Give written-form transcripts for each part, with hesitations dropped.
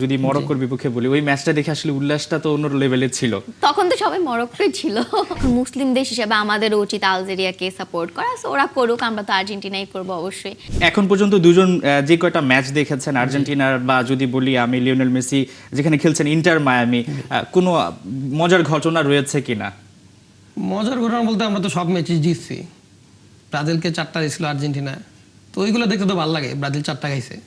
যদি মরক্কোর বিপক্ষে বলি, ওই ম্যাচটা দেখে আসলে উল্লাসটা তো অন্য লেভেলের ছিল। তখন তো সবাই মরক্কোই ছিল। মুসলিম দেশ হিসেবে আমাদের উচিত আলজেরিয়াকে সাপোর্ট করা, সো ওরা করুক, আমরা তো আর্জেন্টিনাই করব অবশ্যই। এখন পর্যন্ত দুজন যে কয়টা ম্যাচ দেখেছেন আর্জেন্টিনার, বা যদি বলি আমি লিওনেল মেসি যেখানে খেলছেন ইন্টার মায়ামি, কোনো মজার ঘটনা রয়েছে কিনা? মজার ঘটনা বলতে আমরা তো সব ম্যাচই জিতছি। ব্রাজিলকে 4টা দিয়েছিল আর্জেন্টিনা, তো ওইগুলো দেখতে তো ভালো লাগে। ব্রাজিল 4টা খাইছে।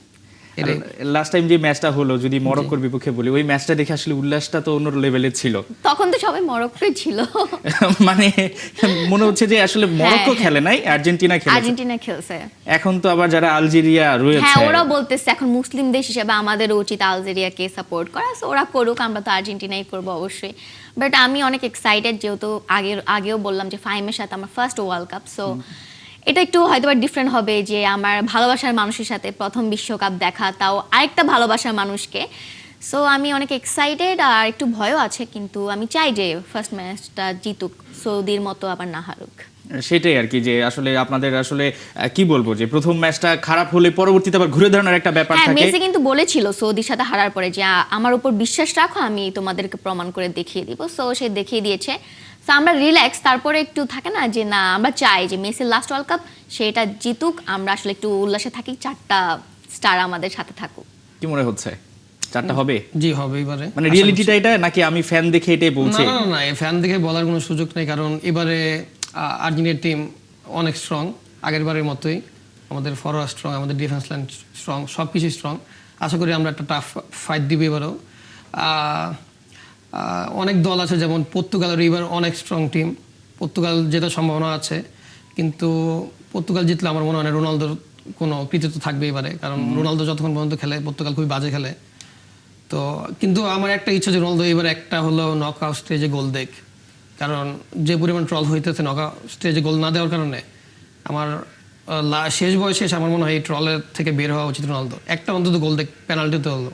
লাস্ট টাইম যে ম্যাচটা হলো, যদি মরক্কোর বিপক্ষে বলি, ওই ম্যাচটা দেখে আসলে উল্লাসটা তো অন্য লেভেলের ছিল। তখন তো সবাই মরক্কোই ছিল। মানে মনে হচ্ছে যে আসলে মরক্কো খেলে নাই, আর্জেন্টিনা খেলেছে। আর্জেন্টিনা খেলছে। এখন তো আবার যারা আলজেরিয়া রয়েছে, হ্যাঁ, ওরা বলতেছে এখন মুসলিম দেশ হিসেবে আমাদের উচিত আলজেরিয়াকে সাপোর্ট করা, সো ওরা করুক, আমরা তো আর্জেন্টিনাই করব অবশ্যই। বাট আমি অনেক এক্সাইটেড, যেহেতু আগেও বললাম যে ফাহিমের সাথে আমার ফার্স্ট ওয়ার্ল্ড কাপ, সো এটা একটু হয়তো ডিফারেন্ট হবে যে আমার ভালোবাসার মানুষের সাথে প্রথম বিশ্বকাপ দেখা, তাও আরেকটা ভালোবাসার মানুষকে। সো আমি অনেক এক্সাইটেড, আর একটু ভয়ও আছে, কিন্তু আমি চাই যে ফার্স্ট ম্যাচটা জিতুক, সৌদির মতো আবার না হারুক। সেটাই আর কি, যে আসলে আপনাদের আসলে কি বলবো, যে প্রথম ম্যাচটা খারাপ হলে পরবর্তীতে আবার ঘুরে দাঁড়ানোর একটা ব্যাপার হ্যাঁ, থাকে। মেসি কিন্তু বলেছিল সৌদির সাথে হারার পরে যে আমার উপর বিশ্বাস রাখো, আমি তোমাদেরকে প্রমাণ করে দেখিয়ে দিব। সো সে দেখিয়ে দিয়েছে। সো আমরা রিল্যাক্স, তারপরে একটু থাকে না যে না, আমরা চাই যে মেসির লাস্ট ওয়ার্ল্ড কাপ সেটা জিতুক, আমরা আসলে একটু উল্লাসে থাকি, 4টা স্টার আমাদের সাথে থাকুক। কি মনে হচ্ছে 4টা হবে? জি হবে এবারে। মানে রিয়েলিটিটা এটা, নাকি আমি ফ্যান দেখে এটাই বলছি? না না না, ফ্যান দেখে বলার কোনো সুযোগ নেই, কারণ এবারে আর্জেন্টিনার টিম অনেক স্ট্রং, আগের বারের মতোই। আমাদের ফরওয়ার্ড স্ট্রং, আমাদের ডিফেন্স লাইন স্ট্রং, সব কিছু স্ট্রং। আশা করি আমরা একটা টাফ ফাইট দিব এবারও। অনেক দল আছে, যেমন পর্তুগালের এবার অনেক স্ট্রং টিম, পর্তুগাল জেতার সম্ভাবনা আছে। কিন্তু পর্তুগাল জিতলে আমার মনে হয় না রোনালদোর কোনো কৃতিত্ব থাকবে এবারে, কারণ রোনালদো যতক্ষণ পর্যন্ত খেলে পর্তুগাল খুবই বাজে খেলে। তো কিন্তু আমার একটা ইচ্ছা যে রোনালদো এবার একটা হলো নক আউট স্টেজে গোল দেখ, কারণ যে পরিমাণ ট্রল হইতেছে নক আউট স্টেজে গোল না দেওয়ার কারণে। আমার শেষ বয়সে আমার মনে হয় এই ট্রলের থেকে বের হওয়া উচিত রোনালদো, একটা অন্তত গোল দেখ, পেনাল্টিতে হলো।